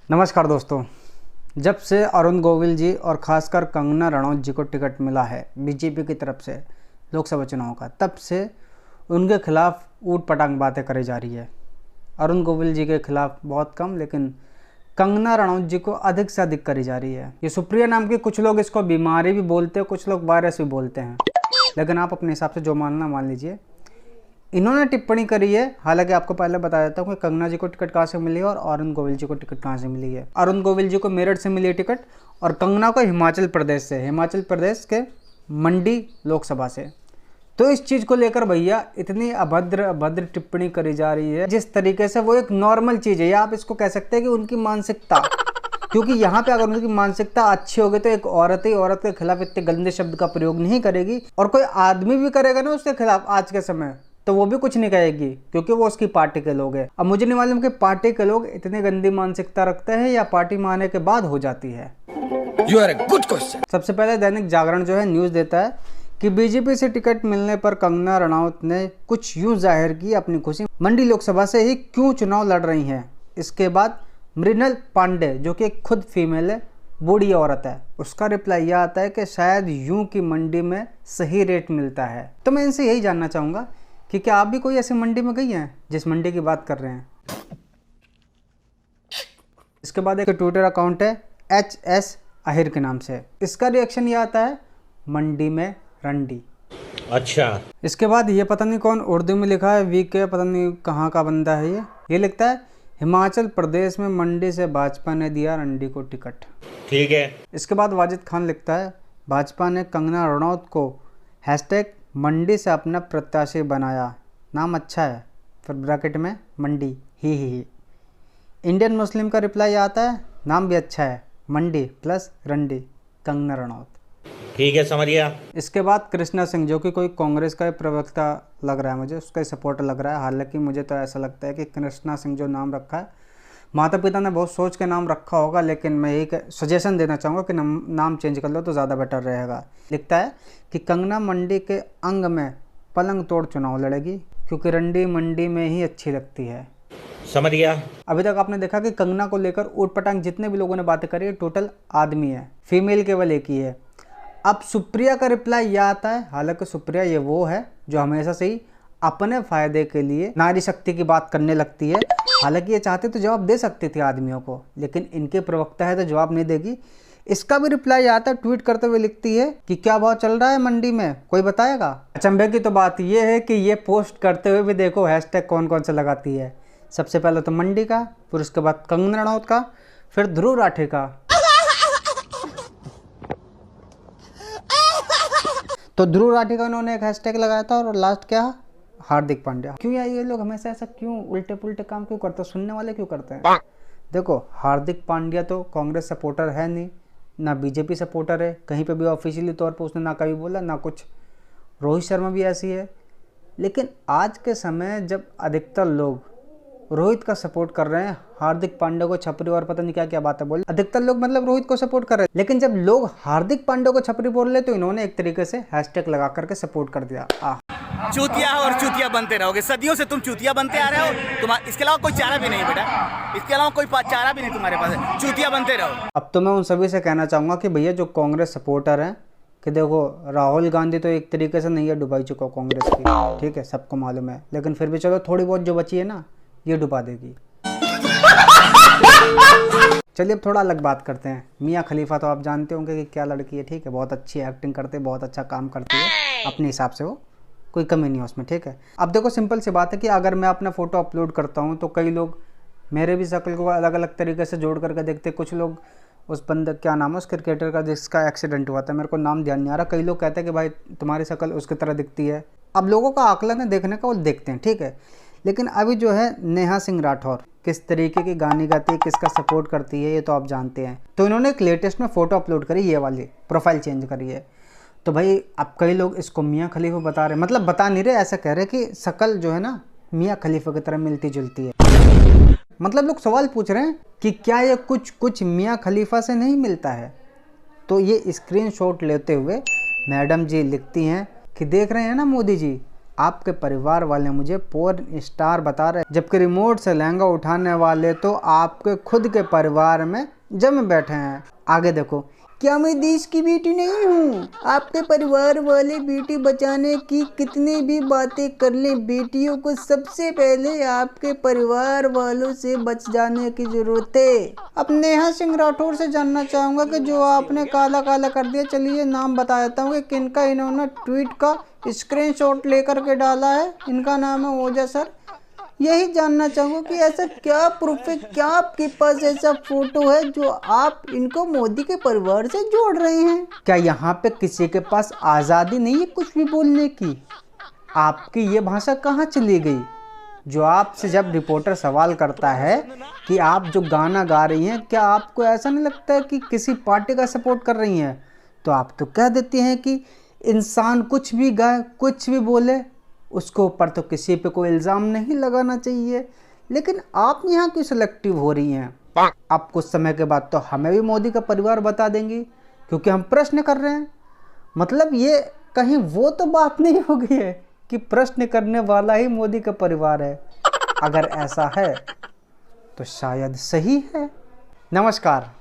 नमस्कार दोस्तों। जब से अरुण गोविल जी और ख़ासकर कंगना रनौत जी को टिकट मिला है बीजेपी की तरफ से लोकसभा चुनाव का, तब से उनके खिलाफ ऊट पटांग बातें करी जा रही है। अरुण गोविल जी के खिलाफ बहुत कम, लेकिन कंगना रनौत जी को अधिक से अधिक करी जा रही है। ये सुप्रिया नाम की कुछ लोग इसको बीमारी भी बोलते हैं, कुछ लोग वायरस भी बोलते हैं, लेकिन आप अपने हिसाब से जो मानना मान लीजिए। इन्होंने टिप्पणी करी है, हालांकि आपको पहले बता देता हूँ कि कंगना जी को टिकट कहाँ से मिली है और अरुण गोविल जी को टिकट कहाँ से मिली है। अरुण गोविल जी को मेरठ से मिली है टिकट और कंगना को हिमाचल प्रदेश से, हिमाचल प्रदेश के मंडी लोकसभा से। तो इस चीज़ को लेकर भैया इतनी अभद्र टिप्पणी करी जा रही है, जिस तरीके से वो एक नॉर्मल चीज़ है, या आप इसको कह सकते हैं कि उनकी मानसिकता। क्योंकि यहाँ पे अगर उनकी मानसिकता अच्छी होगी तो एक औरत ही औरत के खिलाफ इतने गंदे शब्द का प्रयोग नहीं करेगी, और कोई आदमी भी करेगा ना उसके खिलाफ आज के समय, तो वो भी कुछ नहीं कहेगी, क्योंकि वो उसकी पार्टी के लोग हैं। अब मुझे नहीं मालूम कि पार्टी के लोग इतनी गंदी मानसिकता रखते हैं या पार्टी में आने के बाद हो जाती है। You are a good question. सबसे पहले दैनिक जागरण जो है न्यूज़ देता है कि बीजेपी से टिकट मिलने पर कंगना रनौत ने कुछ यूं जाहिर की अपनी खुशी, मंडी लोकसभा से ही क्यों चुनाव लड़ रही हैं। इसके बाद मृणाल पांडे, जो कि खुद फीमेल है, बूढ़ी औरत है, उसका रिप्लाई यह आता है कि शायद यूं कि मंडी में सही रेट मिलता है। तो मैं इनसे यही जानना चाहूँगा कि क्या आप भी कोई ऐसी मंडी में गई हैं जिस मंडी की बात कर रहे हैं। इसके बाद एक ट्विटर अकाउंट है HS आहिर के नाम से, इसका रिएक्शन ये आता है मंडी में रंडी। अच्छा। इसके बाद ये पता नहीं कौन उर्दू में लिखा है, VK पता नहीं कहाँ का बंदा है ये लिखता है हिमाचल प्रदेश में मंडी से भाजपा ने दिया रंडी को टिकट। ठीक है। इसके बाद वाजिद खान लिखता है भाजपा ने कंगना रनौत को हैशटैग मंडी से अपना प्रत्याशी बनाया, नाम अच्छा है, फिर ब्रैकेट में मंडी ही। इंडियन मुस्लिम का रिप्लाई आता है नाम भी अच्छा है, मंडी प्लस रंडी, कंगना रनौत। ठीक है, समझ गया। इसके बाद कृष्णा सिंह, जो कि कोई कांग्रेस का प्रवक्ता लग रहा है, मुझे उसका सपोर्टर लग रहा है। हालांकि मुझे तो ऐसा लगता है कि कृष्णा सिंह जो नाम रखा है, माता पिता ने बहुत सोच के नाम रखा होगा, लेकिन मैं एक सजेशन देना चाहूँगा कि नाम चेंज कर लो तो ज़्यादा बेटर रहेगा। लिखता है कि कंगना मंडी के अंग में पलंग तोड़ चुनाव लड़ेगी, क्योंकि रंडी मंडी में ही अच्छी लगती है। समझ गया। अभी तक आपने देखा कि कंगना को लेकर ऊट पटांग जितने भी लोगों ने बातें करी है, टोटल आदमी है, फीमेल केवल एक ही है। अब सुप्रिया का रिप्लाई यह आता है, हालांकि सुप्रिया ये वो है जो हमेशा से ही अपने फायदे के लिए नारी शक्ति की बात करने लगती है। हालांकि ये चाहते तो जवाब दे सकती थी आदमियों को, लेकिन इनके प्रवक्ता है तो जवाब नहीं देगी। इसका भी रिप्लाई आता है, ट्वीट करते हुए लिखती है कि क्या भाव चल रहा है मंडी में, कोई बताएगा। अचंभे की तो बात यह है कि ये पोस्ट करते हुए भी देखो हैशटैग कौन कौन सा लगाती है। सबसे पहले तो मंडी का, फिर उसके बाद कंगना रनौत का, फिर ध्रुव राठे का। तो ध्रुव राठे का उन्होंने एक हैशटैग लगाया था, और लास्ट क्या, हार्दिक पांड्या। क्यों यार ये लोग हमेशा ऐसा क्यों उल्टे पुल्टे काम क्यों करते हैं, सुनने वाले क्यों करते हैं। देखो, हार्दिक पांड्या तो कांग्रेस सपोर्टर है नहीं, ना बीजेपी सपोर्टर है, कहीं पे भी ऑफिशियली तौर पे उसने ना कभी बोला ना कुछ। रोहित शर्मा भी ऐसी है। लेकिन आज के समय जब अधिकतर लोग रोहित का सपोर्ट कर रहे हैं, हार्दिक पांड्या को छपरी और पता नहीं क्या क्या बातें बोल, अधिकतर लोग मतलब रोहित को सपोर्ट कर रहे हैं, लेकिन जब लोग हार्दिक पांड्या को छपरी बोल रहे तो इन्होंने एक तरीके से हैशटैग लगा करके सपोर्ट कर दिया। चूतिया और चूतिया बनते रहोगे, सदियों से तुम चूतिया बनते आ रहे हो, तुम्हारा इसके अलावा कोई चारा भी नहीं बेटा, इसके अलावा कोई चारा भी नहीं तुम्हारे पास है, चूतिया बनते रहो। अब तो मैं उन सभी से कहना चाहूँगा कि भैया जो कांग्रेस सपोर्टर हैं, कि देखो राहुल गांधी तो एक तरीके से नहीं है डुबाई चुका कांग्रेस की, ठीक है, सबको मालूम है, लेकिन फिर भी चलो थोड़ी बहुत जो बची है ना, ये डुबा देगी। चलिए अब थोड़ा अलग बात करते हैं। मियाँ खलीफा तो आप जानते होंगे कि क्या लड़की है, ठीक है, बहुत अच्छी एक्टिंग करते, बहुत अच्छा काम करती है अपने हिसाब से, वो कोई कमी नहीं है उसमें, ठीक है। अब देखो सिंपल सी बात है कि अगर मैं अपना फ़ोटो अपलोड करता हूँ तो कई लोग मेरे भी शक्ल को अलग अलग तरीके से जोड़ करके देखते। कुछ लोग उस बंदे, क्या नाम है उस क्रिकेटर का जिसका एक्सीडेंट हुआ था, मेरे को नाम ध्यान नहीं आ रहा, कई लोग कहते हैं कि भाई तुम्हारी शक्ल उसकी तरह दिखती है। अब लोगों का आकलन है देखने का, वो देखते हैं, ठीक है। लेकिन अभी जो है नेहा सिंह राठौर किस तरीके की गाने गाती है, किसका सपोर्ट करती है, ये तो आप जानते हैं। तो इन्होंने एक लेटेस्ट में फ़ोटो अपलोड करी, ये वाली प्रोफाइल चेंज करी है। तो भाई अब कई लोग इसको मियाँ खलीफा बता रहे, मतलब बता नहीं रहे, ऐसा कह रहे कि शक्ल जो है ना मियाँ खलीफा की तरह मिलती जुलती है। मतलब लोग सवाल पूछ रहे हैं कि क्या ये कुछ मियाँ खलीफा से नहीं मिलता है। तो ये स्क्रीनशॉट लेते हुए मैडम जी लिखती हैं कि देख रहे हैं ना मोदी जी, आपके परिवार वाले मुझे पोर्न स्टार बता रहे, जबकि रिमोट से लहंगा उठाने वाले तो आपके खुद के परिवार में जम बैठे हैं। आगे देखो, क्या मैं देश की बेटी नहीं हूँ? आपके परिवार वाले बेटी बचाने की कितनी भी बातें कर लें, बेटियों को सबसे पहले आपके परिवार वालों से बच जाने की जरूरत है। अब नेहा सिंह राठौर से जानना चाहूँगा कि जो आपने काला काला कर दिया, चलिए नाम बता देता हूँ कि किनका इन्होंने ट्वीट का स्क्रीनशॉट लेकर के डाला है। इनका नाम है ओजा सर। यही जानना चाहूँगा कि ऐसा क्या प्रूफ है, क्या आपके पास ऐसा फोटो है जो आप इनको मोदी के परिवार से जोड़ रहे हैं? क्या यहाँ पे किसी के पास आज़ादी नहीं है कुछ भी बोलने की? आपकी ये भाषा कहाँ चली गई? जो आपसे जब रिपोर्टर सवाल करता है कि आप जो गाना गा रही हैं, क्या आपको ऐसा नहीं लगता है कि किसी पार्टी का सपोर्ट कर रही हैं? तो आप तो कह देती हैं कि इंसान कुछ भी गाए, कुछ भी बोले, उसको ऊपर तो किसी पे कोई इल्ज़ाम नहीं लगाना चाहिए। लेकिन आप यहाँ क्यों सिलेक्टिव हो रही हैं? आप कुछ समय के बाद तो हमें भी मोदी का परिवार बता देंगी, क्योंकि हम प्रश्न कर रहे हैं। मतलब ये कहीं वो तो बात नहीं हो गई है कि प्रश्न करने वाला ही मोदी का परिवार है? अगर ऐसा है तो शायद सही है। नमस्कार।